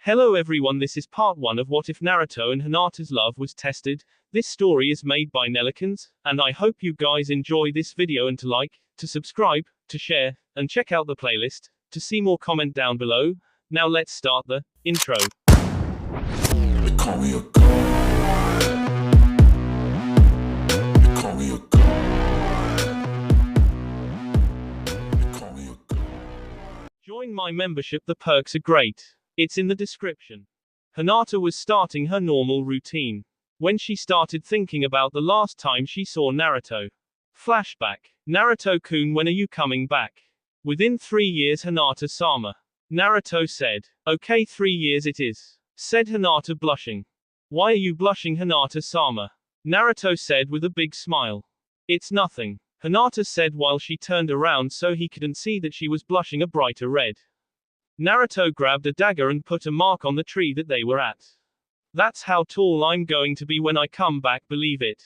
Hello everyone, this is part 1 of What If Naruto and Hinata's Love Was Tested. This story is made by nellikins, and I hope you guys enjoy this video and to like, to subscribe, to share, and check out the playlist, to see more comment down below. Now let's start the intro. They call me a god. They call me a god. They call me a god. Join my membership, the perks are great. It's in the description. Hinata was starting her normal routine when she started thinking about the last time she saw Naruto. Flashback. Naruto-kun, when are you coming back? Within 3 years, Hinata-sama. Naruto said. Okay, 3 years it is, said Hinata, blushing. Why are you blushing, Hinata-sama? Naruto said with a big smile. It's nothing, Hinata said while she turned around so he couldn't see that she was blushing a brighter red. Naruto grabbed a dagger and put a mark on the tree that they were at. That's how tall I'm going to be when I come back, believe it,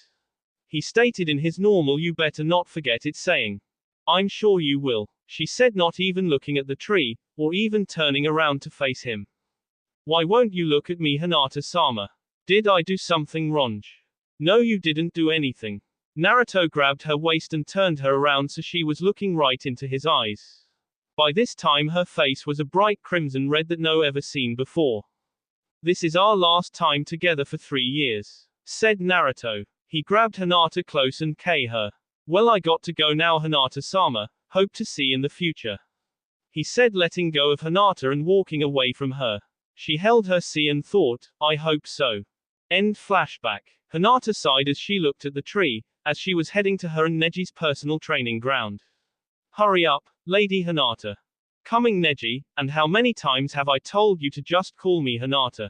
he stated in his normal "you better not forget it" saying. I'm sure you will, she said, not even looking at the tree, or even turning around to face him. Why won't you look at me, Hinata-sama? Did I do something wrong? No, you didn't do anything. Naruto grabbed her waist and turned her around so she was looking right into his eyes. By this time her face was a bright crimson red that no ever seen before. This is our last time together for 3 years, said Naruto. He grabbed Hinata close and kissed her. Well, I got to go now, Hinata-sama, hope to see in the future, he said, letting go of Hinata and walking away from her. She held her sea and thought, I hope so. End flashback. Hinata sighed as she looked at the tree, as she was heading to her and Neji's personal training ground. Hurry up, Lady Hinata. Coming, Neji, and how many times have I told you to just call me Hinata?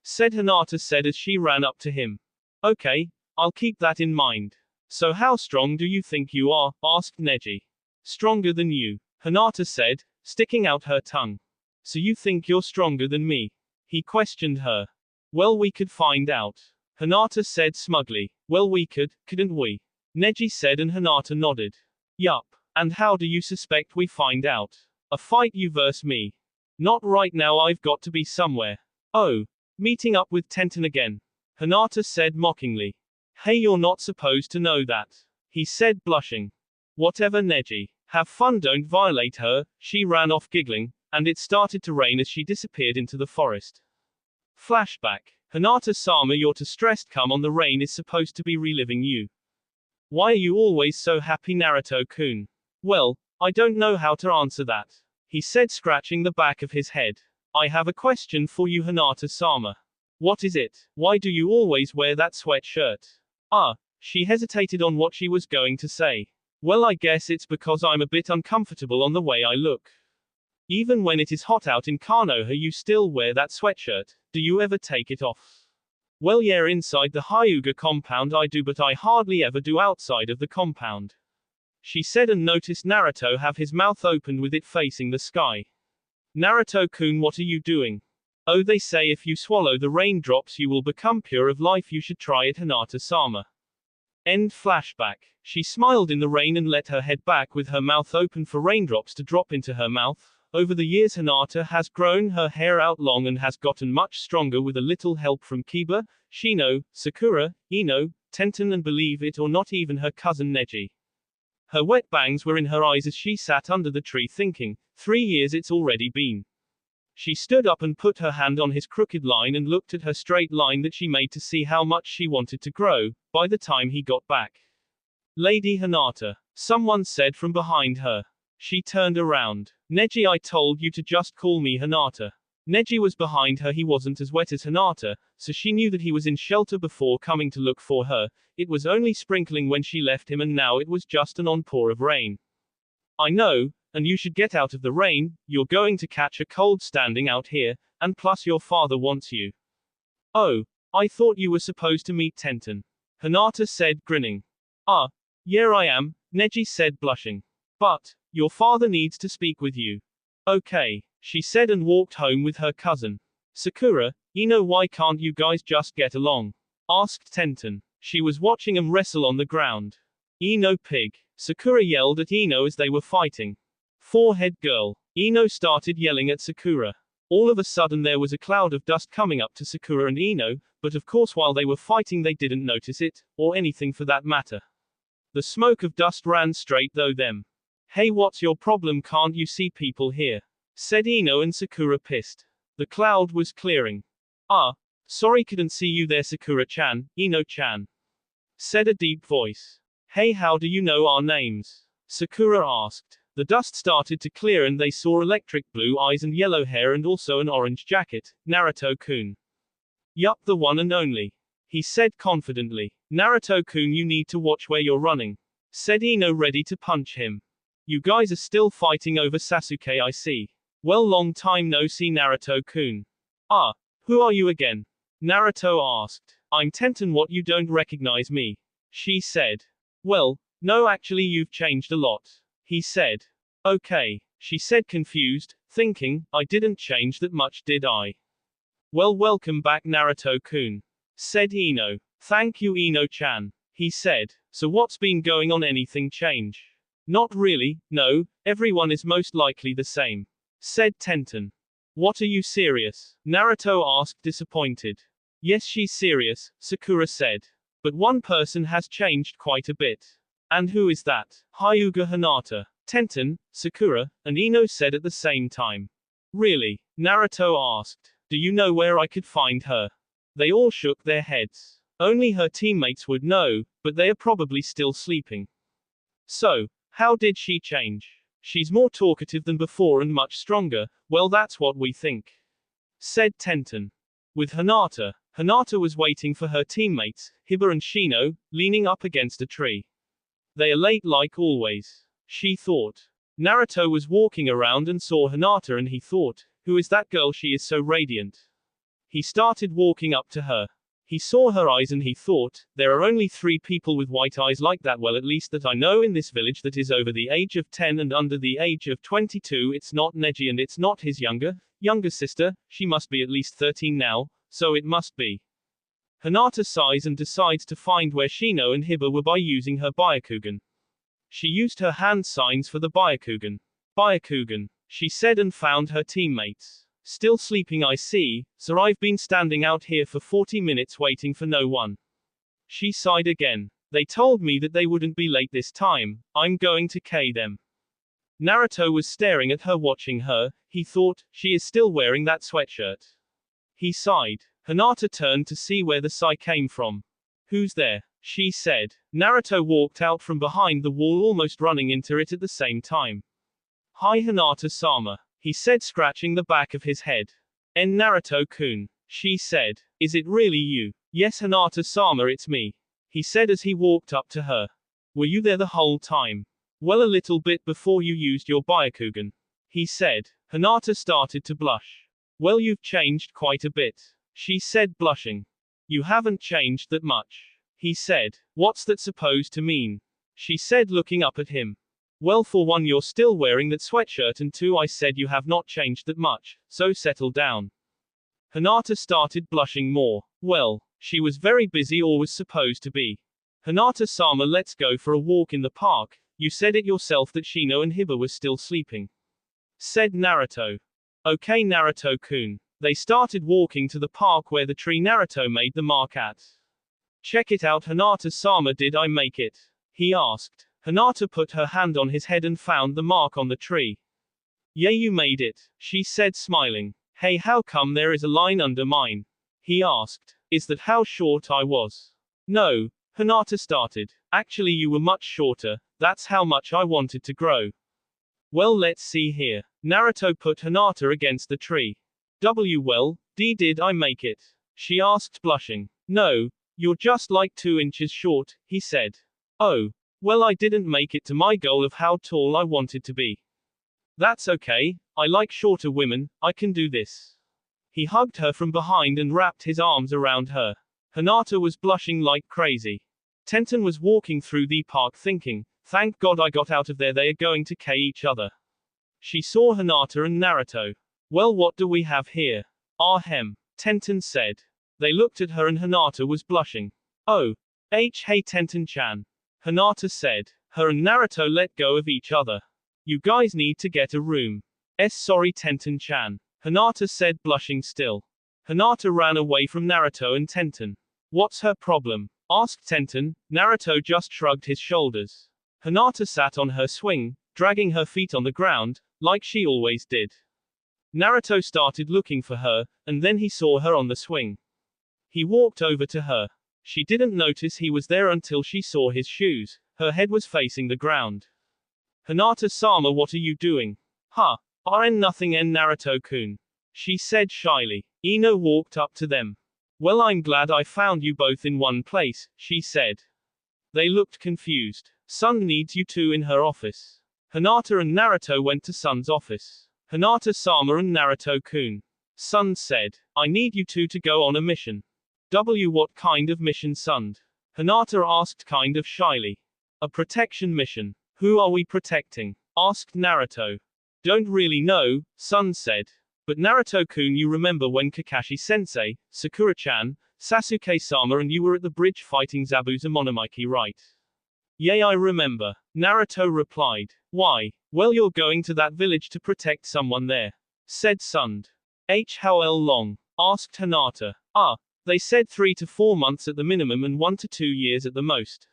Said Hinata said as she ran up to him. Okay, I'll keep that in mind. So how strong do you think you are? Asked Neji. Stronger than you, Hinata said, sticking out her tongue. So you think you're stronger than me? He questioned her. Well, we could find out, Hinata said smugly. Well, we could, couldn't we? Neji said, and Hinata nodded. Yup. And how do you suspect we find out? A fight, you versus me? Not right now, I've got to be somewhere. Oh, meeting up with Tenten again, Hinata said mockingly. Hey, you're not supposed to know that, he said, blushing. Whatever, Neji. Have fun, don't violate her. She ran off giggling, and it started to rain as she disappeared into the forest. Flashback. Hinata-sama, you're too stressed, come on, the rain is supposed to be reliving you. Why are you always so happy, Naruto-kun? Well, I don't know how to answer that, he said, scratching the back of his head. I have a question for you, Hinata-sama. What is it? Why do you always wear that sweatshirt? She hesitated on what she was going to say. Well, I guess it's because I'm a bit uncomfortable on the way I look. Even when it is hot out in Konoha, you still wear that sweatshirt. Do you ever take it off? Well, yeah, inside the Hyuga compound I do, but I hardly ever do outside of the compound, she said, and noticed Naruto have his mouth open with it facing the sky. Naruto-kun, what are you doing? Oh, they say if you swallow the raindrops you will become pure of life, you should try it, Hinata-sama. End flashback. She smiled in the rain and let her head back with her mouth open for raindrops to drop into her mouth. Over the years Hinata has grown her hair out long and has gotten much stronger with a little help from Kiba, Shino, Sakura, Ino, Tenten, and believe it or not, even her cousin Neji. Her wet bangs were in her eyes as she sat under the tree thinking, 3 years it's already been. She stood up and put her hand on his crooked line and looked at her straight line that she made to see how much she wanted to grow, by the time he got back. Lady Hinata, someone said from behind her. She turned around. Neji, I told you to just call me Hinata. Neji was behind her. He wasn't as wet as Hinata, so she knew that he was in shelter before coming to look for her. It was only sprinkling when she left him, and now it was just an onpour of rain. I know, and you should get out of the rain, you're going to catch a cold standing out here, and plus your father wants you. Oh, I thought you were supposed to meet Tenten, Hinata said, grinning. Yeah, I am, Neji said, blushing. But your father needs to speak with you. Okay, she said, and walked home with her cousin. Sakura, Ino, why can't you guys just get along? Asked Tenten. She was watching them wrestle on the ground. Ino, pig, Sakura yelled at Ino as they were fighting. Forehead girl, Ino started yelling at Sakura. All of a sudden there was a cloud of dust coming up to Sakura and Ino, but of course while they were fighting they didn't notice it, or anything for that matter. The smoke of dust ran straight through them. Hey, what's your problem? Can't you see people here? Said Ino, and Sakura pissed. The cloud was clearing. Ah, sorry, couldn't see you there, Sakura-chan. Ino-chan, said a deep voice. Hey, how do you know our names? Sakura asked. The dust started to clear and they saw electric blue eyes and yellow hair and also an orange jacket. Naruto-kun. Yup, the one and only, he said confidently. Naruto-kun, you need to watch where you're running, said Ino, ready to punch him. You guys are still fighting over Sasuke, I see. Well, long time no see, Naruto-kun. Ah, who are you again? Naruto asked. I'm Tenten. What, you don't recognize me? She said. Well, no, actually you've changed a lot, he said. Okay, she said, confused, thinking, I didn't change that much, did I? Well, welcome back, Naruto-kun, said Ino. Thank you, Ino-chan, he said. So what's been going on? Anything change? Not really, no, everyone is most likely the same, said Tenten. What, are you serious? Naruto asked, disappointed. Yes, she's serious, Sakura said. But one person has changed quite a bit. And who is that? Hyuga Hinata, Tenten, Sakura, and Ino said at the same time. Really? Naruto asked. Do you know where I could find her? They all shook their heads. Only her teammates would know, but they are probably still sleeping. So, how did she change? She's more talkative than before and much stronger. Well, that's what we think, said Tenten. With Hinata, Hinata was waiting for her teammates, Hiba and Shino, leaning up against a tree. They are late like always, she thought. Naruto was walking around and saw Hinata and he thought, who is that girl? She is so radiant. He started walking up to her. He saw her eyes and he thought, there are only 3 people with white eyes like that, well, at least that I know, in this village that is over the age of 10 and under the age of 22. It's not Neji and it's not his younger sister. She must be at least 13 now, so it must be. Hinata sighs and decides to find where Shino and Hiba were by using her Byakugan. She used her hand signs for the Byakugan. Byakugan, she said, and found her teammates. Still sleeping, I see, so I've been standing out here for 40 minutes waiting for no one. She sighed again. They told me that they wouldn't be late this time. I'm going to K them. Naruto was staring at her, watching her. He thought, she is still wearing that sweatshirt. He sighed. Hinata turned to see where the sigh came from. Who's there? She said. Naruto walked out from behind the wall, almost running into it at the same time. Hi, Hinata-sama, he said, scratching the back of his head. En, Naruto-kun, she said. Is it really you? Yes, Hinata-sama, it's me, he said as he walked up to her. Were you there the whole time? Well, a little bit before you used your Byakugan, he said. Hinata started to blush. Well, you've changed quite a bit, she said, blushing. You haven't changed that much, he said. What's that supposed to mean? She said, looking up at him. Well, for one, you're still wearing that sweatshirt, and 2, I said you have not changed that much, so settle down. Hinata started blushing more. Well, she was very busy, or was supposed to be. Hinata-sama, let's go for a walk in the park. You said it yourself that Shino and Hiba were still sleeping, said Naruto. Okay, Naruto-kun. They started walking to the park where the tree Naruto made the mark at. Check it out, Hinata-sama, did I make it? He asked. Hinata put her hand on his head and found the mark on the tree. Yeah, you made it, she said, smiling. Hey, how come there is a line under mine? He asked. Is that how short I was? No, Hinata started. Actually, you were much shorter. That's how much I wanted to grow. Well, let's see here. Naruto put Hinata against the tree. Well, did I make it? She asked, blushing. No, you're just like 2 inches short, he said. Oh. Well, I didn't make it to my goal of how tall I wanted to be. That's okay, I like shorter women, I can do this. He hugged her from behind and wrapped his arms around her. Hinata was blushing like crazy. Tenten was walking through the park thinking, thank God I got out of there, they are going to K each other. She saw Hinata and Naruto. Well, what do we have here? Ahem, Tenten said. They looked at her and Hinata was blushing. Oh. Hey Tenten-chan, Hinata said. Her and Naruto let go of each other. You guys need to get a room. Sorry, Tenten-chan. Hinata said, blushing still. Hinata ran away from Naruto and Tenten. What's her problem? Asked Tenten. Naruto just shrugged his shoulders. Hinata sat on her swing, dragging her feet on the ground, like she always did. Naruto started looking for her, and then he saw her on the swing. He walked over to her. She didn't notice he was there until she saw his shoes. Her head was facing the ground. Hinata-sama, what are you doing? Huh. Nothing Naruto-kun. She said shyly. Ino walked up to them. Well, I'm glad I found you both in one place, she said. They looked confused. Sun needs you two in her office. Hinata and Naruto went to Sun's office. Hinata-sama and Naruto-kun. Sun said, I need you two to go on a mission. What kind of mission, Sun? Hinata asked kind of shyly. A protection mission. Who are we protecting? Asked Naruto. Don't really know, Sun said. But Naruto-kun, you remember when Kakashi-sensei, Sakura-chan, Sasuke-sama and you were at the bridge fighting Zabuza Monomaiki, right? Yeah, I remember. Naruto replied. Why? Well, you're going to that village to protect someone there. Said Sun. How long? Asked Hinata. They said 3 to 4 months at the minimum and 1 to 2 years at the most.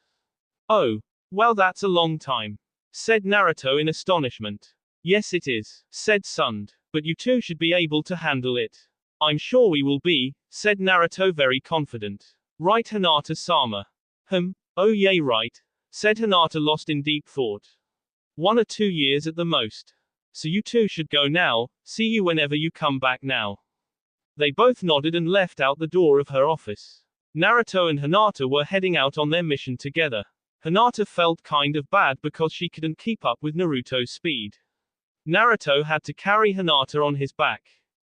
Oh. Well, that's a long time. Said Naruto in astonishment. Yes, it is, said Sun. But you two should be able to handle it. I'm sure we will be, said Naruto very confident. Right, Hinata-sama? Oh yeah, right, said Hinata, lost in deep thought. 1 or 2 years at the most. So you two should go now, see you whenever you come back now. They both nodded and left out the door of her office. Naruto and Hinata were heading out on their mission together. Hinata felt kind of bad because she couldn't keep up with Naruto's speed. Naruto had to carry Hinata on his back.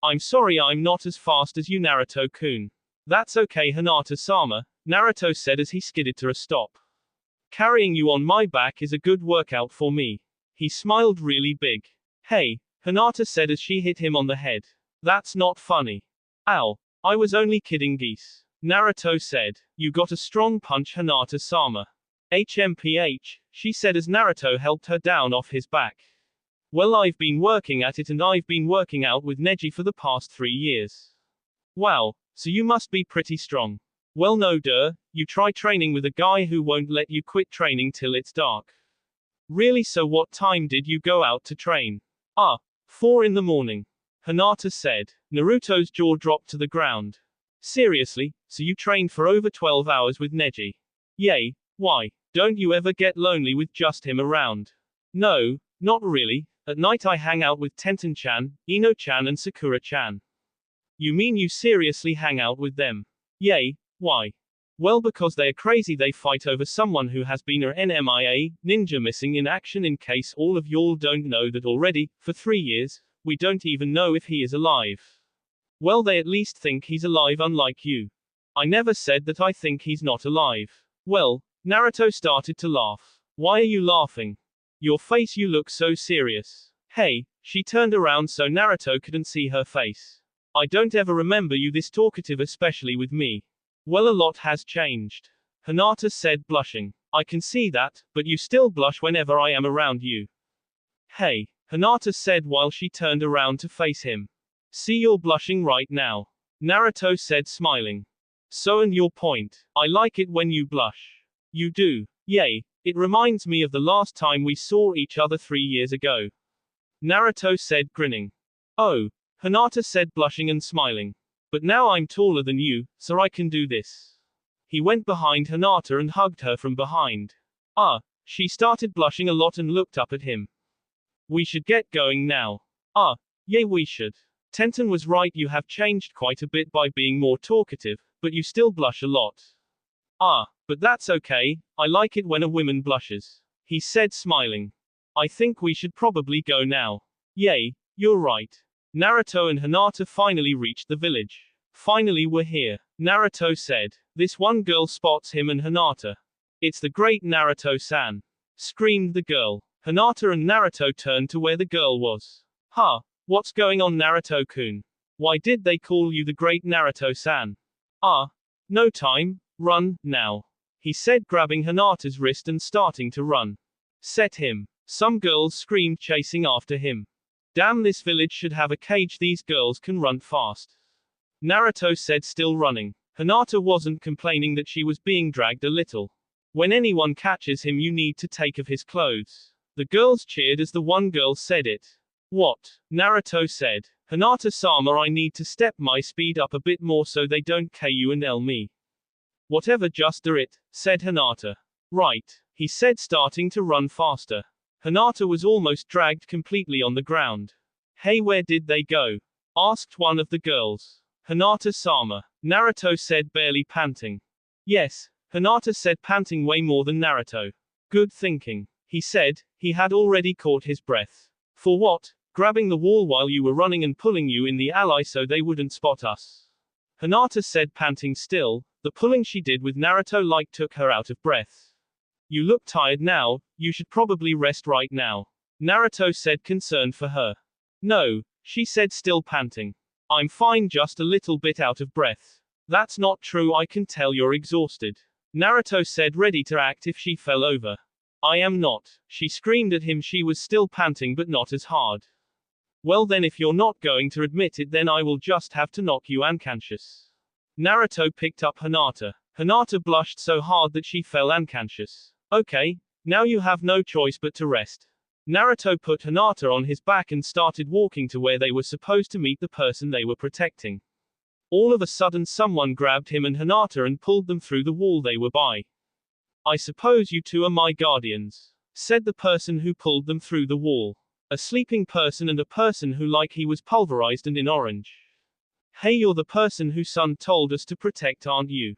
I'm sorry I'm not as fast as you, Naruto-kun. That's okay, Hinata-sama, Naruto said as he skidded to a stop. Carrying you on my back is a good workout for me. He smiled really big. Hey, Hinata said as she hit him on the head. That's not funny. Ow. I was only kidding, geese. Naruto said. You got a strong punch, Hinata-sama. HMPH, she said as Naruto helped her down off his back. Well, I've been working at it and I've been working out with Neji for the past 3 years. Wow, so you must be pretty strong. Well, no duh, you try training with a guy who won't let you quit training till it's dark. Really, so what time did you go out to train? 4 in the morning. Hinata said. Naruto's jaw dropped to the ground. Seriously, so you trained for over 12 hours with Neji? Yay, why? Don't you ever get lonely with just him around? No, not really. At night I hang out with Tenten-chan, Ino-chan and Sakura-chan. You mean you seriously hang out with them? Yay, why? Well, because they're crazy. They fight over someone who has been a NMIA, ninja missing in action. In case all of y'all don't know that already, for 3 years, we don't even know if he is alive. Well, they at least think he's alive, unlike you. I never said that I think he's not alive. Well, Naruto started to laugh. Why are you laughing? Your face, you look so serious. Hey, she turned around so Naruto couldn't see her face. I don't ever remember you this talkative, especially with me. Well, a lot has changed. Hinata said, blushing. I can see that, but you still blush whenever I am around you. Hey, Hinata said while she turned around to face him. See, you're blushing right now. Naruto said, smiling. So, and your point. I like it when you blush. You do. Yay. It reminds me of the last time we saw each other 3 years ago. Naruto said, grinning. Oh. Hinata said, blushing and smiling. But now I'm taller than you, so I can do this. He went behind Hinata and hugged her from behind. She started blushing a lot and looked up at him. We should get going now. Yeah, we should. Tenten was right, you have changed quite a bit by being more talkative, but you still blush a lot. But that's okay, I like it when a woman blushes. He said, smiling. I think we should probably go now. Yay, you're right. Naruto and Hinata finally reached the village. Finally, we're here. Naruto said. This one girl spots him and Hinata. It's the great Naruto-san. Screamed the girl. Hinata and Naruto turned to where the girl was. What's going on, Naruto-kun? Why did they call you the great Naruto-san? No time, run, now. He said, grabbing Hinata's wrist and starting to run. Set him. Some girls screamed, chasing after him. Damn, this village should have a cage, these girls can run fast. Naruto said, still running. Hinata wasn't complaining that she was being dragged a little. When anyone catches him, you need to take off his clothes. The girls cheered as the one girl said it. What? Naruto said. Hinata-sama, I need to step my speed up a bit more so they don't KU and L me. Whatever, just do it, said Hinata. Right, he said, starting to run faster. Hinata was almost dragged completely on the ground. Hey, where did they go? Asked one of the girls. Hinata-sama. Naruto said, barely panting. Yes, Hinata said, panting way more than Naruto. Good thinking. He said, he had already caught his breath. For what? Grabbing the wall while you were running and pulling you in the ally so they wouldn't spot us. Hinata said, panting still. The pulling she did with Naruto like took her out of breath. You look tired now, you should probably rest right now. Naruto said, concerned for her. No, she said, still panting. I'm fine, just a little bit out of breath. That's not true, I can tell you're exhausted. Naruto said, ready to act if she fell over. I am not. She screamed at him. She was still panting but not as hard. Well then, if you're not going to admit it, then I will just have to knock you unconscious. Naruto picked up Hinata. Hinata blushed so hard that she fell unconscious. Okay, now you have no choice but to rest. Naruto put Hinata on his back and started walking to where they were supposed to meet the person they were protecting. All of a sudden someone grabbed him and Hinata and pulled them through the wall they were by. I suppose you two are my guardians, said the person who pulled them through the wall. A sleeping person and a person who like he was pulverized and in orange. Hey, you're the person who Sun told us to protect, aren't you?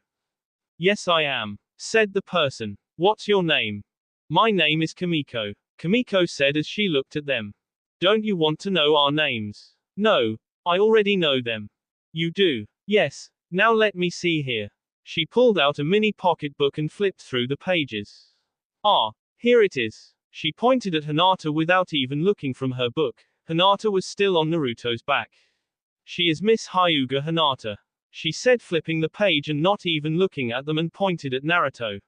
Yes, I am, said the person. What's your name? My name is Kimiko, Kimiko said as she looked at them. Don't you want to know our names? No, I already know them. You do? Yes, now let me see here. She pulled out a mini pocketbook and flipped through the pages. Ah, here it is. She pointed at Hinata without even looking from her book. Hinata was still on Naruto's back. She is Miss Hyuga Hinata, she said, flipping the page and not even looking at them, and pointed at Naruto.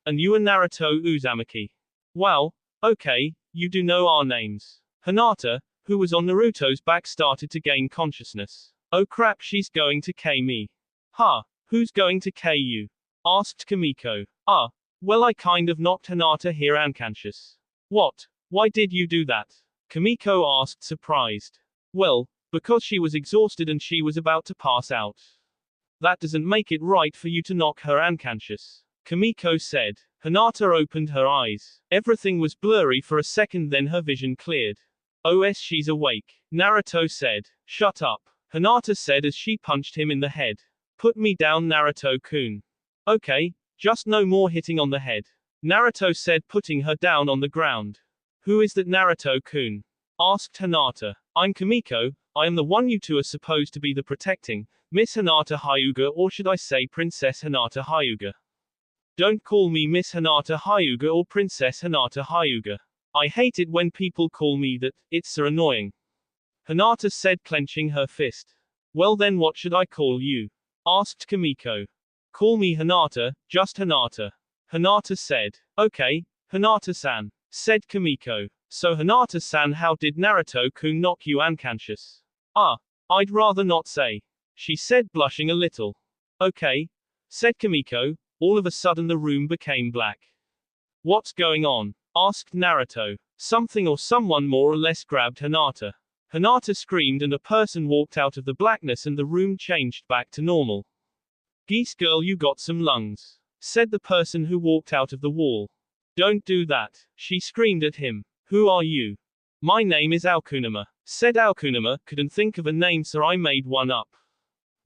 And you are Naruto Uzumaki. Wow, okay, you do know our names. Hinata, who was on Naruto's back, started to gain consciousness. Oh crap, she's going to K me. Huh, who's going to K you? Asked Kimiko. Well, I kind of knocked Hinata here unconscious. What? Why did you do that? Kimiko asked, surprised. Well, because she was exhausted and she was about to pass out. That doesn't make it right for you to knock her unconscious, Kimiko said. Hinata opened her eyes. Everything was blurry for a second, then her vision cleared. OS, she's awake, Naruto said. Shut up, Hinata said as she punched him in the head. Put me down, Naruto-kun. Okay, just no more hitting on the head, Naruto said, putting her down on the ground. Who is that Naruto-kun? Asked Hinata. I'm Kimiko, I am the one you two are supposed to be the protecting, Miss Hinata Hyuga, or should I say Princess Hinata Hyuga? Don't call me Miss Hinata Hyuga or Princess Hinata Hyuga. I hate it when people call me that, it's so annoying. Hinata said, clenching her fist. Well then, what should I call you? Asked Kimiko. Call me Hinata, just Hinata, Hinata said. Okay, Hinata-san, said Kimiko. So Hinata-san, how did Naruto-kun knock you unconscious? I'd rather not say, she said, blushing a little. Okay, said Kimiko. All of a sudden the room became black. What's going on? Asked Naruto. Something or someone more or less grabbed Hinata. Hinata screamed and a person walked out of the blackness and the room changed back to normal. Geese girl, you got some lungs, said the person who walked out of the wall. Don't do that, she screamed at him. Who are you? My name is Aokunuma, said Aokunuma. Couldn't think of a name, so I made one up.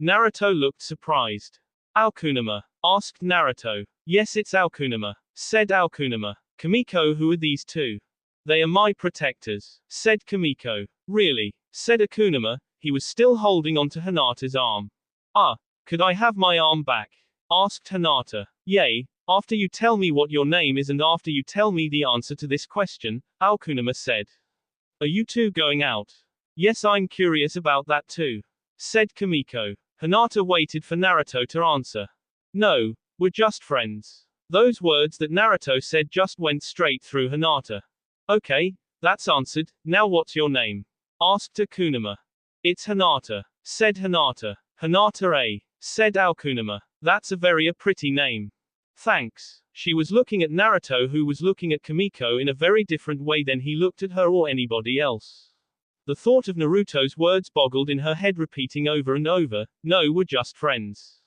Naruto looked surprised. Aokunuma? Asked Naruto. Yes, it's Aokunuma, said Aokunuma. Kimiko, who are these two? They are my protectors, said Kimiko. Really? Said Aokunuma. He was still holding onto Hinata's arm. Could I have my arm back? Asked Hinata. Yay, after you tell me what your name is and after you tell me the answer to this question, Aokunuma said. Are you two going out? Yes, I'm curious about that too, said Kimiko. Hinata waited for Naruto to answer. No, we're just friends. Those words that Naruto said just went straight through Hinata. Okay, that's answered. Now what's your name? asked Akunuma. It's Hinata, said Hinata. Hinata, said Akunuma. That's a very pretty name. Thanks. She was looking at Naruto, who was looking at Kimiko in a very different way than he looked at her or anybody else. The thought of Naruto's words boggled in her head, repeating over and over, "No, we're just friends."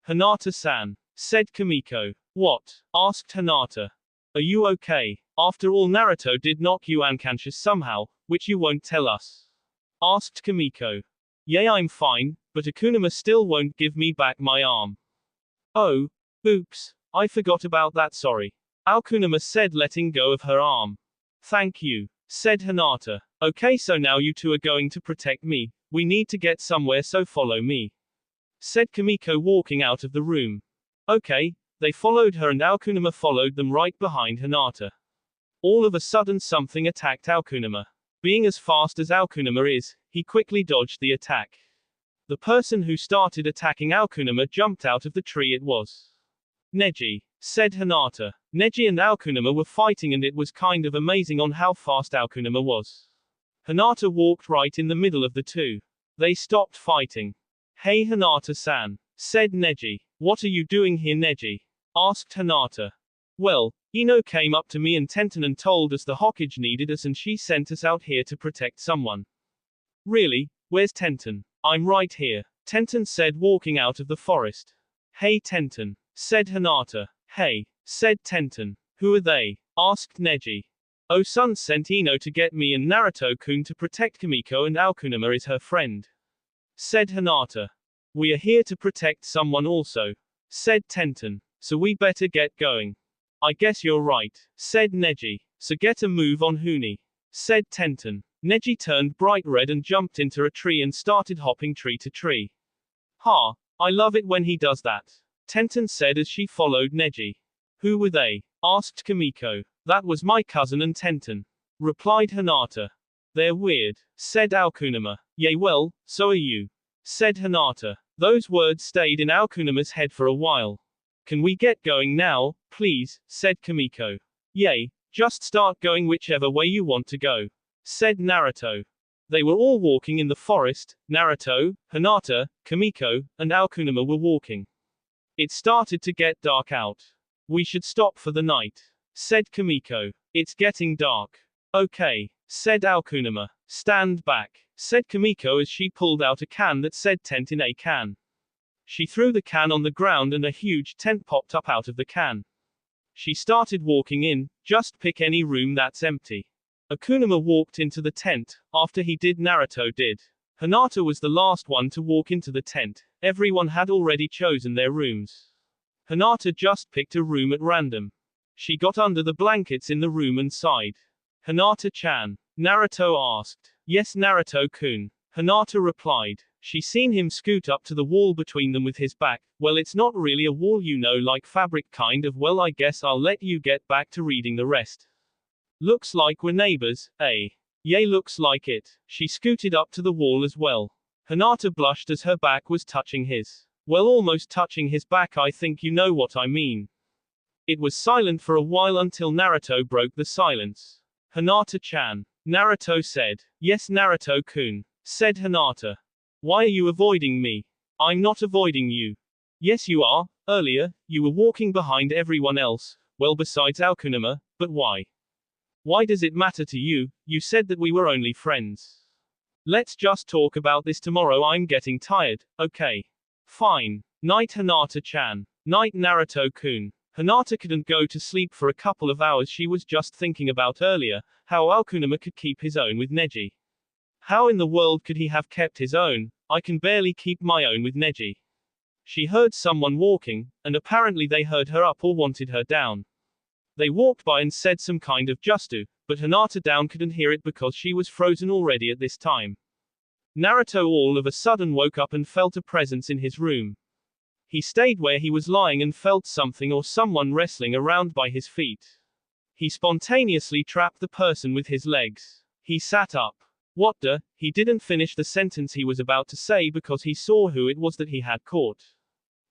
Hinata-san, said Kimiko. What? Asked Hinata. Are you okay? After all, Naruto did knock you unconscious somehow, which you won't tell us. Asked Kimiko. Yeah, I'm fine, but Akunuma still won't give me back my arm. Oh, oops, I forgot about that, sorry. Akunuma said, letting go of her arm. Thank you, said Hinata. Okay, so now you two are going to protect me. We need to get somewhere, so follow me, said Kimiko, walking out of the room. Okay, they followed her and Akunuma followed them right behind Hinata. All of a sudden something attacked Akunuma. Being as fast as Akunuma is, he quickly dodged the attack. The person who started attacking Akunuma jumped out of the tree. It was Neji, said Hinata. Neji and Akunuma were fighting and it was kind of amazing on how fast Akunuma was. Hinata walked right in the middle of the two. They stopped fighting. Hey Hinata-san, said Neji. What are you doing here, Neji? Asked Hinata. Well, Ino came up to me and Tenten and told us the Hokage needed us and she sent us out here to protect someone. Really? Where's Tenten? I'm right here, Tenten said, walking out of the forest. Hey Tenten, said Hinata. Hey, said Tenten. Who are they? Asked Neji. Oh, Sun sent Ino to get me and Naruto-kun to protect Kimiko and Akunuma is her friend, said Hinata. We are here to protect someone also, said Tenten. So we better get going. I guess you're right, said Neji. So get a move on, Huni, said Tenten. Neji turned bright red and jumped into a tree and started hopping tree to tree. Ha, I love it when he does that, Tenten said as she followed Neji. Who were they? Asked Kimiko. That was my cousin and Tenten, replied Hinata. They're weird, said Akunuma. Yay, well, so are you, said Hinata. Those words stayed in Akunuma's head for a while. Can we get going now, please, said Kimiko. Yay, just start going whichever way you want to go, said Naruto. They were all walking in the forest. Naruto, Hinata, Kimiko, and Akunuma were walking. It started to get dark out. We should stop for the night, said Kimiko. It's getting dark. Okay, said Akunuma. Stand back, said Kimiko as she pulled out a can that said tent in a can. She threw the can on the ground and a huge tent popped up out of the can. She started walking in. Just pick any room that's empty. Akunuma walked into the tent. After he did, Naruto did. Hinata was the last one to walk into the tent. Everyone had already chosen their rooms. Hinata just picked a room at random. She got under the blankets in the room and sighed. Hinata-chan, Naruto asked. Yes, Naruto-kun, Hinata replied. She seen him scoot up to the wall between them with his back. Well, it's not really a wall, you know, like fabric kind of. Well, I guess I'll let you get back to reading the rest. Looks like we're neighbors, eh? Yay, looks like it. She scooted up to the wall as well. Hinata blushed as her back was touching his. Well, almost touching his back, I think you know what I mean. It was silent for a while until Naruto broke the silence. Hinata-chan, Naruto said. Yes, Naruto-kun, said Hinata. Why are you avoiding me? I'm not avoiding you. Yes, you are. Earlier, you were walking behind everyone else. Well, besides Akunuma, but why? Why does it matter to you? You said that we were only friends. Let's just talk about this tomorrow. I'm getting tired. Okay. Fine. Night, Hinata-chan. Night, Naruto-kun. Hinata couldn't go to sleep for a couple of hours. She was just thinking about earlier, how Akunuma could keep his own with Neji. How in the world could he have kept his own? I can barely keep my own with Neji. She heard someone walking, and apparently they heard her up or wanted her down. They walked by and said some kind of justu, but Hinata down couldn't hear it because she was frozen already at this time. Naruto all of a sudden woke up and felt a presence in his room. He stayed where he was lying and felt something or someone wrestling around by his feet. He spontaneously trapped the person with his legs. He sat up. What the? He didn't finish the sentence he was about to say because he saw who it was that he had caught.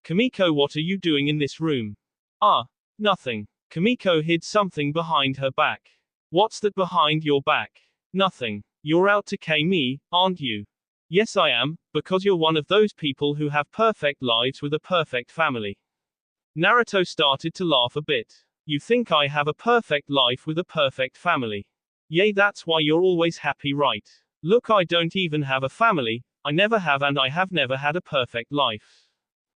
Kimiko, what are you doing in this room? Ah, nothing. Kimiko hid something behind her back. What's that behind your back? Nothing. You're out to K me, aren't you? Yes I am, because you're one of those people who have perfect lives with a perfect family. Naruto started to laugh a bit. You think I have a perfect life with a perfect family? Yay, that's why you're always happy, right? Look, I don't even have a family, I never have, and I have never had a perfect life.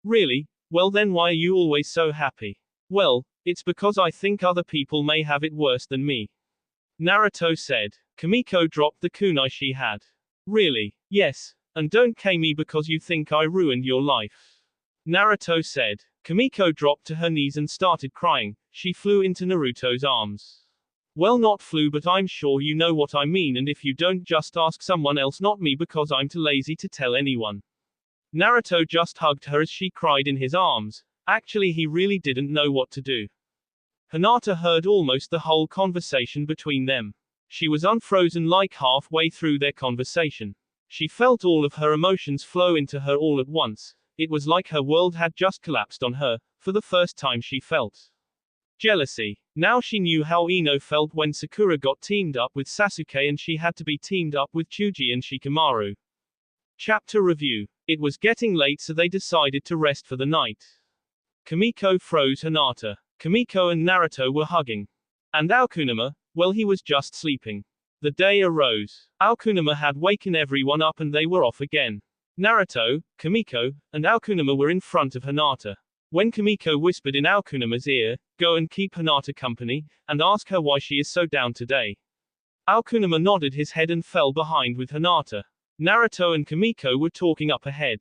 Really? Well then why are you always so happy? Well, it's because I think other people may have it worse than me. Naruto said. Kimiko dropped the kunai she had. Really? Yes. And don't K me because you think I ruined your life. Naruto said. Kimiko dropped to her knees and started crying. She flew into Naruto's arms. Well, not flew, but I'm sure you know what I mean, and if you don't, just ask someone else, not me, because I'm too lazy to tell anyone. Naruto just hugged her as she cried in his arms. Actually, he really didn't know what to do. Hinata heard almost the whole conversation between them. She was unfrozen like halfway through their conversation. She felt all of her emotions flow into her all at once. It was like her world had just collapsed on her. For the first time she felt jealousy. Now she knew how Ino felt when Sakura got teamed up with Sasuke and she had to be teamed up with Chuji and Shikamaru. Chapter review. It was getting late, so they decided to rest for the night. Kimiko froze Hinata. Kimiko and Naruto were hugging. And Aokunuma, well, he was just sleeping. The day arose. Aokunuma had waken everyone up and they were off again. Naruto, Kimiko, and Aokunuma were in front of Hinata. When Kimiko whispered in Aokunuma's ear, "Go and keep Hinata company, and ask her why she is so down today." Aokunuma nodded his head and fell behind with Hinata. Naruto and Kimiko were talking up ahead.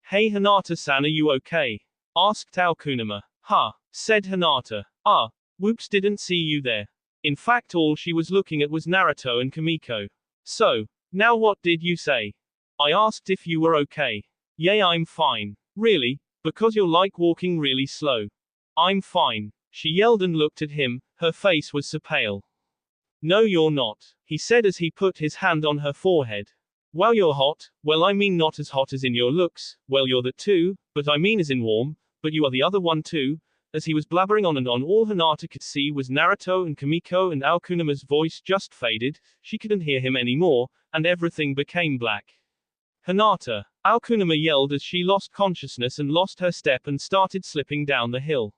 "Hey Hinata-san, are you okay?" asked Aokunuma. "Huh," said Hinata. "Ah, whoops, didn't see you there." In fact, all she was looking at was Naruto and Kimiko. "So, now what did you say?" "I asked if you were okay." "Yeah, I'm fine." "Really? Because you're like walking really slow." "I'm fine." She yelled and looked at him, her face was so pale. "No, you're not," he said as he put his hand on her forehead. "Wow, you're hot. Well, I mean not as hot as in your looks, well, you're that too, but I mean as in warm, but you are the other one too." As he was blabbering on and on, all Hinata could see was Naruto and Kimiko, and Aokunuma's voice just faded. She couldn't hear him anymore, and everything became black. "Hinata!" Aokunuma yelled as she lost consciousness and lost her step and started slipping down the hill.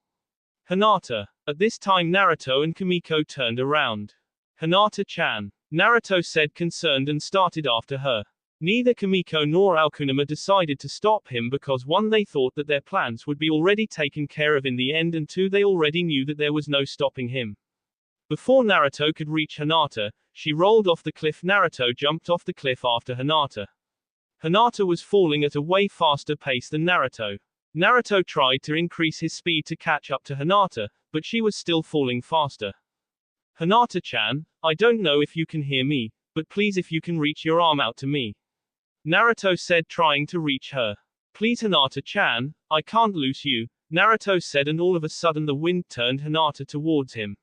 "Hinata!" At this time Naruto and Kimiko turned around. "Hinata-chan," Naruto said, concerned, and started after her. Neither Kimiko nor Aokunuma decided to stop him because one, they thought that their plans would be already taken care of in the end, and two, they already knew that there was no stopping him. Before Naruto could reach Hinata, she rolled off the cliff. Naruto jumped off the cliff after Hinata. Hinata was falling at a way faster pace than Naruto. Naruto tried to increase his speed to catch up to Hinata, but she was still falling faster. "Hinata-chan, I don't know if you can hear me, but please, if you can reach your arm out to me," Naruto said, trying to reach her. "Please Hinata-chan, I can't lose you," Naruto said, and all of a sudden the wind turned Hinata towards him.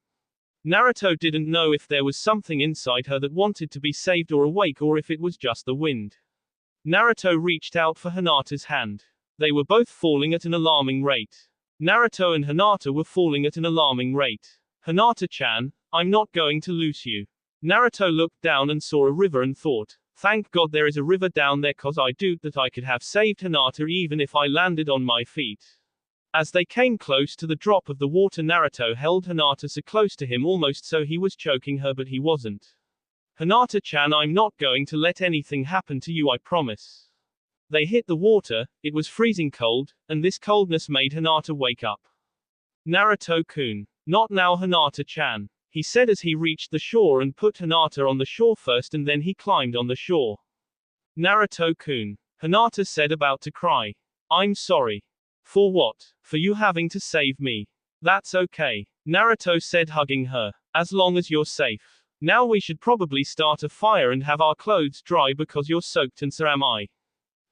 Naruto didn't know if there was something inside her that wanted to be saved or awake, or if it was just the wind. Naruto reached out for Hinata's hand. They were both falling at an alarming rate. Naruto and Hinata were falling at an alarming rate. "Hinata-chan, I'm not going to lose you." Naruto looked down and saw a river and thought, "Thank God there is a river down there, cause I doubt that I could have saved Hinata even if I landed on my feet." As they came close to the drop of the water, Naruto held Hinata so close to him almost so he was choking her, but he wasn't. "Hinata-chan, I'm not going to let anything happen to you, I promise." They hit the water. It was freezing cold, and this coldness made Hinata wake up. "Naruto-kun. Not now Hinata-chan," he said as he reached the shore and put Hinata on the shore first, and then he climbed on the shore. "Naruto-kun," Hinata said, about to cry. "I'm sorry." "For what?" "For you having to save me." "That's okay," Naruto said, hugging her. "As long as you're safe. Now we should probably start a fire and have our clothes dry because you're soaked, and so am I."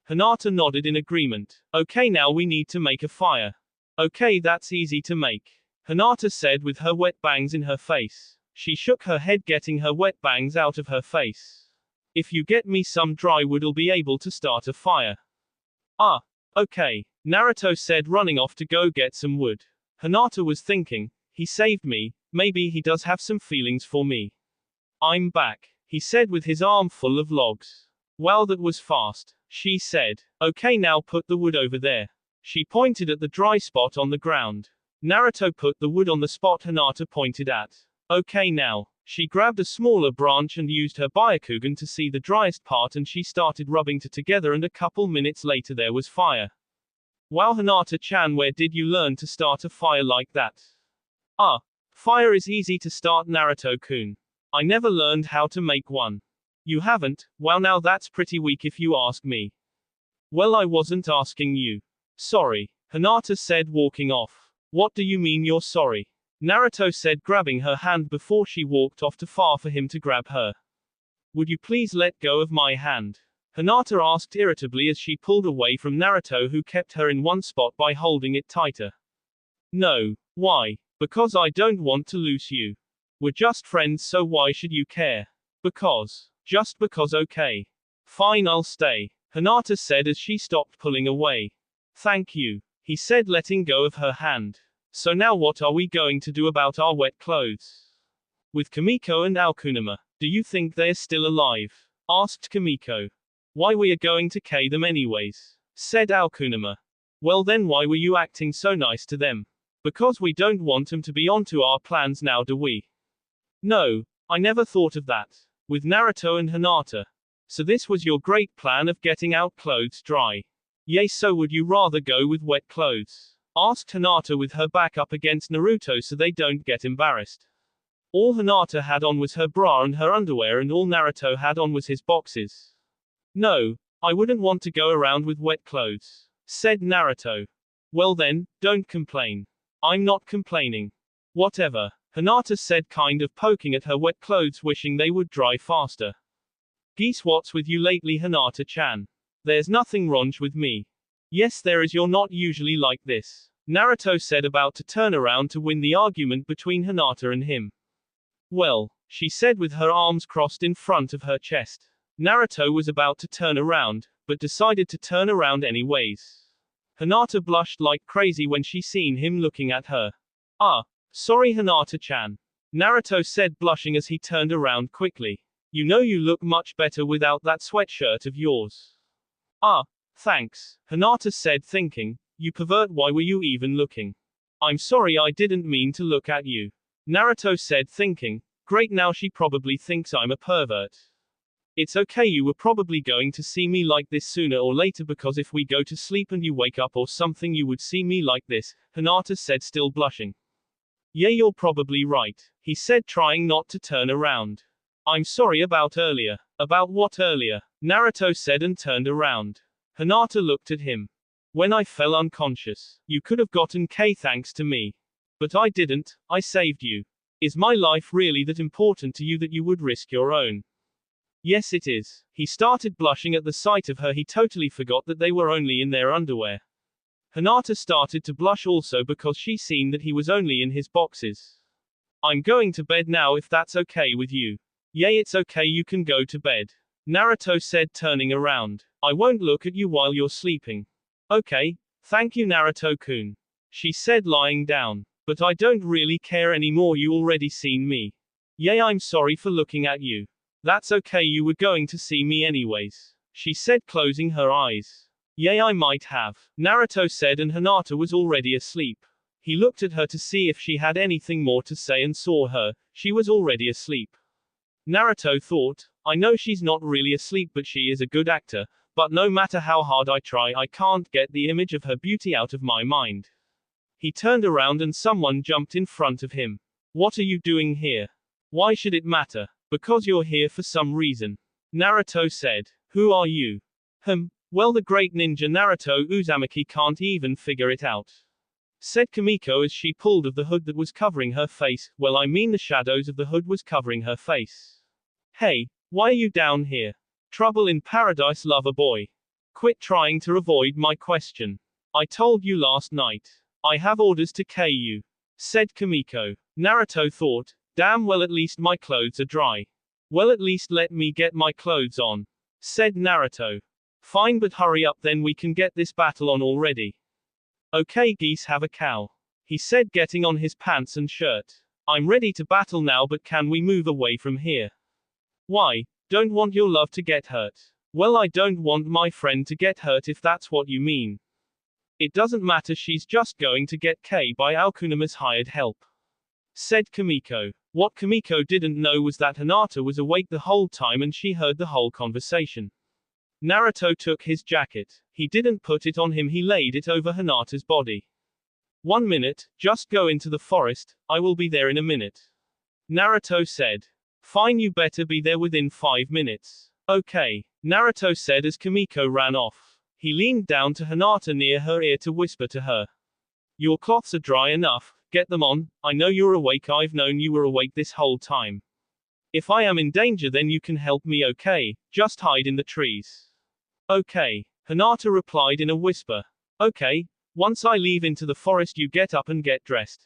Hinata nodded in agreement. "Okay, now we need to make a fire." "Okay, that's easy to make," Hinata said with her wet bangs in her face. She shook her head, getting her wet bangs out of her face. "If you get me some dry wood, I'll be able to start a fire." "Ah, okay," Naruto said, running off to go get some wood. Hinata was thinking, he saved me, maybe he does have some feelings for me. "I'm back," he said with his arm full of logs. Wow, that was fast, she said. Okay, now put the wood over there. She pointed at the dry spot on the ground. Naruto put the wood on the spot Hinata pointed at. Okay, now. She grabbed a smaller branch and used her Byakugan to see the driest part, and she started rubbing it together, and a couple minutes later there was fire. Wow, Hinata-chan, where did you learn to start a fire like that? Fire is easy to start, Naruto-kun. I never learned how to make one. You haven't? Well, now that's pretty weak if you ask me. Well, I wasn't asking you. Sorry, Hinata said, walking off. What do you mean you're sorry? Naruto said, grabbing her hand before she walked off too far for him to grab her. Would you please let go of my hand? Hinata asked irritably as she pulled away from Naruto, who kept her in one spot by holding it tighter. No. Why? Because I don't want to lose you. We're just friends, so why should you care? Because. Just because. Okay. Fine, I'll stay, Hinata said as she stopped pulling away. Thank you, he said, letting go of her hand. So now what are we going to do about our wet clothes? With Kimiko and Aokunuma. Do you think they're still alive? Asked Kimiko. Why, we are going to kill them anyways, said Aokunuma. Well then why were you acting so nice to them? Because we don't want them to be onto our plans now, do we? No, I never thought of that. With Naruto and Hinata. So this was your great plan of getting our clothes dry? Yay, so would you rather go with wet clothes? Asked Hinata with her back up against Naruto so they don't get embarrassed. All Hinata had on was her bra and her underwear, and all Naruto had on was his boxes. No, I wouldn't want to go around with wet clothes, said Naruto. Well then, don't complain. I'm not complaining. Whatever, Hinata said, kind of poking at her wet clothes, wishing they would dry faster. Geese, what's with you lately, Hinata-chan? There's nothing wrong with me. Yes there is, you're not usually like this, Naruto said, about to turn around to win the argument between Hinata and him. Well, she said with her arms crossed in front of her chest. Naruto was about to turn around, but decided to turn around anyways. Hinata blushed like crazy when she seen him looking at her. Sorry Hinata-chan, Naruto said, blushing as he turned around quickly. You know you look much better without that sweatshirt of yours. Thanks, Hinata said, thinking, you pervert, why were you even looking? I'm sorry, I didn't mean to look at you, Naruto said, thinking, great, now she probably thinks I'm a pervert. It's okay, you were probably going to see me like this sooner or later, because if we go to sleep and you wake up or something you would see me like this, Hinata said, still blushing. Yeah, you're probably right, he said, trying not to turn around. I'm sorry about earlier. About what earlier? Naruto said and turned around. Hinata looked at him. When I fell unconscious, you could have gotten K thanks to me. But I didn't, I saved you. Is my life really that important to you that you would risk your own? Yes it is. He started blushing at the sight of her. He totally forgot that they were only in their underwear. Hinata started to blush also because she seen that he was only in his boxes. I'm going to bed now if that's okay with you. Yay, it's okay, you can go to bed, Naruto said, turning around. I won't look at you while you're sleeping. Okay, thank you Naruto-kun, she said, lying down. But I don't really care anymore, you already seen me. Yay, I'm sorry for looking at you. That's okay, you were going to see me anyways, she said, closing her eyes. Yay, I might have, Naruto said, and Hinata was already asleep. He looked at her to see if she had anything more to say and saw her, she was already asleep. Naruto thought, I know she's not really asleep, but she is a good actor, but no matter how hard I try, I can't get the image of her beauty out of my mind. He turned around and someone jumped in front of him. What are you doing here? Why should it matter? Because you're here for some reason, Naruto said. Who are you? Well, the great ninja Naruto Uzumaki can't even figure it out, said Kimiko as she pulled of the hood that was covering her face. Well, I mean the shadows of the hood was covering her face. Hey, why are you down here? Trouble in paradise, lover boy. Quit trying to avoid my question. I told you last night. I have orders to kill you, said Kimiko. Naruto thought, damn, well at least my clothes are dry. Well, at least let me get my clothes on, said Naruto. Fine, but hurry up, then we can get this battle on already. Okay, geese have a cow, he said, getting on his pants and shirt. I'm ready to battle now, but can we move away from here? Why? Don't want your love to get hurt. Well, I don't want my friend to get hurt if that's what you mean. It doesn't matter, she's just going to get K by Aokunuma's hired help, said Kimiko. What Kimiko didn't know was that Hinata was awake the whole time and she heard the whole conversation. Naruto took his jacket. He didn't put it on him, he laid it over Hinata's body. 1 minute, just go into the forest, I will be there in a minute, Naruto said. Fine, you better be there within 5 minutes. Okay, Naruto said as Kimiko ran off. He leaned down to Hinata near her ear to whisper to her. Your cloths are dry enough, get them on, I know you're awake, I've known you were awake this whole time. If I am in danger then you can help me, okay? Just hide in the trees. Okay, Hinata replied in a whisper. Okay, once I leave into the forest you get up and get dressed,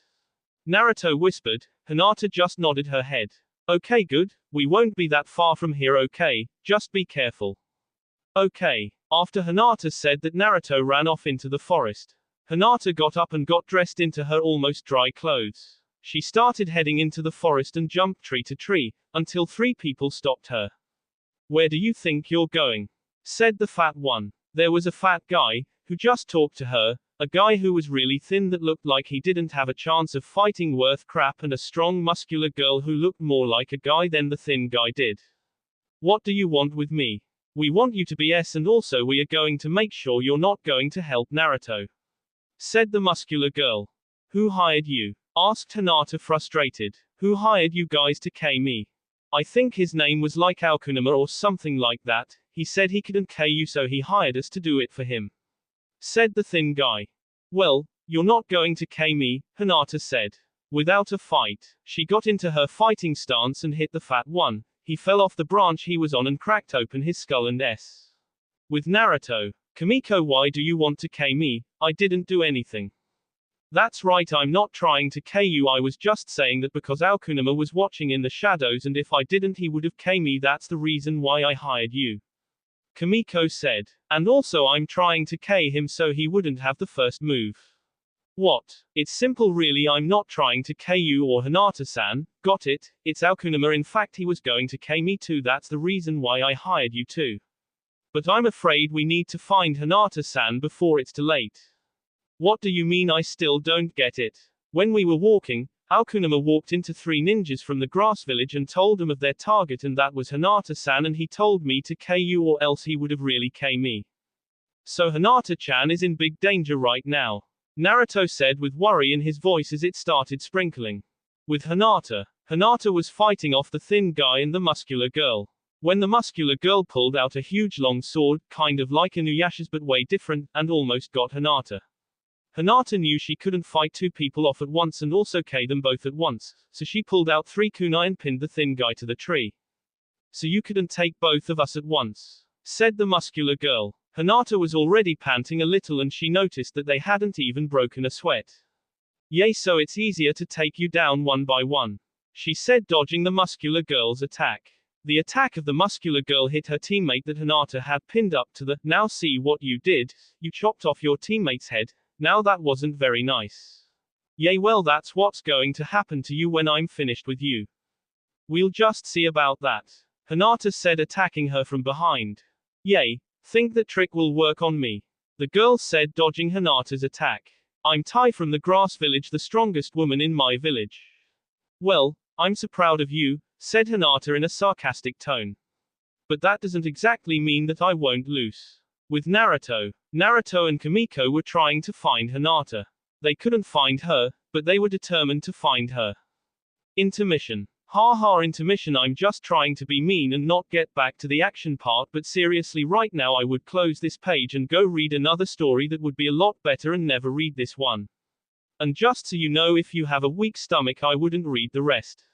Naruto whispered. Hinata just nodded her head. Okay, good, we won't be that far from here, okay, just be careful. Okay. After Hinata said that, Naruto ran off into the forest. Hinata got up and got dressed into her almost dry clothes. She started heading into the forest and jumped tree to tree, until 3 people stopped her. Where do you think you're going? Said the fat one. There was a fat guy, who just talked to her, a guy who was really thin that looked like he didn't have a chance of fighting worth crap, and a strong muscular girl who looked more like a guy than the thin guy did. What do you want with me? We want you to be S, and also we are going to make sure you're not going to help Naruto, said the muscular girl. Who hired you? Asked Hinata frustrated. Who hired you guys to K me? I think his name was like Aokunuma or something like that. He said he couldn't K you, so he hired us to do it for him, said the thin guy. Well, you're not going to K me, Hinata said. Without a fight, she got into her fighting stance and hit the fat one. He fell off the branch he was on and cracked open his skull and S. With Naruto. Kimiko, why do you want to K me? I didn't do anything. That's right, I'm not trying to K you, I was just saying that because Aokunuma was watching in the shadows and if I didn't he would have K me, that's the reason why I hired you, Kimiko said. And also I'm trying to K him so he wouldn't have the first move. What? It's simple really, I'm not trying to K you or Hinata-san, got it? It's Aokunuma, in fact he was going to K me too, that's the reason why I hired you too. But I'm afraid we need to find Hinata-san before it's too late. What do you mean? I still don't get it. When we were walking, Aokunuma walked into 3 ninjas from the grass village and told them of their target, and that was Hinata-san, and he told me to K you or else he would have really K me. So Hinata-chan is in big danger right now, Naruto said with worry in his voice as it started sprinkling. With Hinata. Hinata was fighting off the thin guy and the muscular girl. When the muscular girl pulled out a huge long sword, kind of like Inuyasha's but way different, and almost got Hinata. Hinata knew she couldn't fight 2 people off at once and also K them both at once, so she pulled out 3 kunai and pinned the thin guy to the tree. So you couldn't take both of us at once, said the muscular girl. Hinata was already panting a little and she noticed that they hadn't even broken a sweat. Yay, so it's easier to take you down one by one, she said, dodging the muscular girl's attack. The attack of the muscular girl hit her teammate that Hinata had pinned up to the, now see what you did, you chopped off your teammate's head, now that wasn't very nice. Yay, well that's what's going to happen to you when I'm finished with you. We'll just see about that, Hinata said, attacking her from behind. Yay. Think that trick will work on me, the girl said, dodging Hinata's attack. I'm Tai from the grass village, the strongest woman in my village. Well, I'm so proud of you, said Hinata in a sarcastic tone. But that doesn't exactly mean that I won't lose. With Naruto. Naruto and Kimiko were trying to find Hinata. They couldn't find her, but they were determined to find her. Intermission. Haha, intermission, I'm just trying to be mean and not get back to the action part, but seriously right now I would close this page and go read another story that would be a lot better and never read this one. And just so you know, if you have a weak stomach I wouldn't read the rest.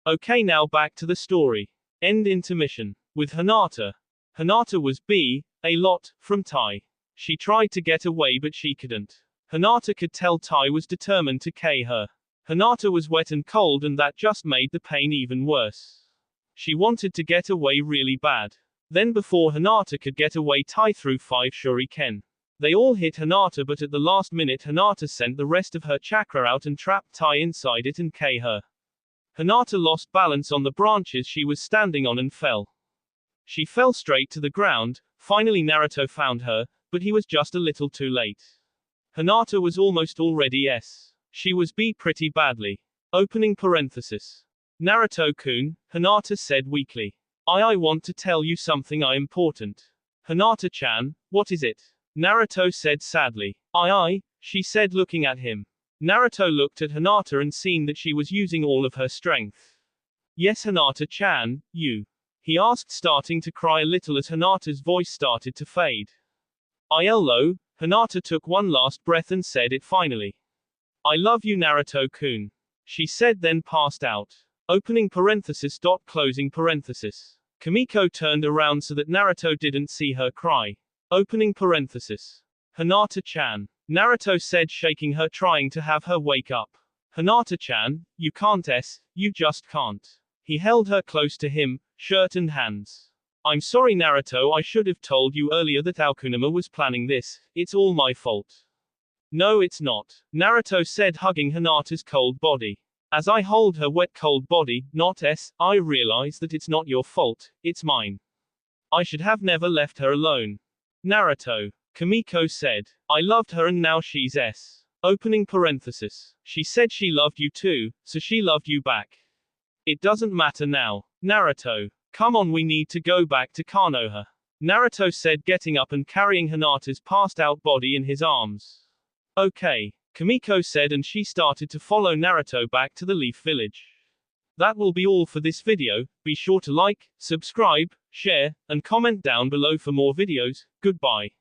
Okay, now back to the story. End intermission. With Hinata. Hinata was a lot from Tai. She tried to get away but she couldn't. Hinata could tell Tai was determined to K her. Hinata was wet and cold and that just made the pain even worse. She wanted to get away really bad. Then before Hinata could get away, Tai threw 5 shuriken. They all hit Hinata, but at the last minute Hinata sent the rest of her chakra out and trapped Tai inside it and K her. Hinata lost balance on the branches she was standing on and fell. She fell straight to the ground. Finally Naruto found her, but he was just a little too late. Hinata was almost already S. She was B pretty badly. Opening parenthesis. Naruto-kun, Hinata said weakly. I want to tell you something important. Hinata-chan, what is it? Naruto said sadly. She said looking at him. Naruto looked at Hinata and seen that she was using all of her strength. Yes Hinata-chan, you. He asked starting to cry a little as Hinata's voice started to fade. Hello, Hinata took one last breath and said it finally. I love you Naruto-kun. She said then passed out. Opening parenthesis. Closing parenthesis. Kimiko turned around so that Naruto didn't see her cry. Opening parenthesis. Hinata-chan. Naruto said shaking her trying to have her wake up. Hinata-chan, you can't you just can't. He held her close to him, shirt and hands. I'm sorry Naruto, I should have told you earlier that Aokunuma was planning this, it's all my fault. No it's not, Naruto said hugging Hinata's cold body. As I hold her wet cold body, not I realize that it's not your fault, it's mine. I should have never left her alone. Naruto. Kimiko said. I loved her and now she's Opening parenthesis. She said she loved you too, so she loved you back. It doesn't matter now. Naruto. Come on we need to go back to Konoha. Naruto said getting up and carrying Hinata's passed out body in his arms. Okay. Kimiko said and she started to follow Naruto back to the Leaf Village. That will be all for this video. Be sure to like, subscribe, share, and comment down below for more videos. Goodbye.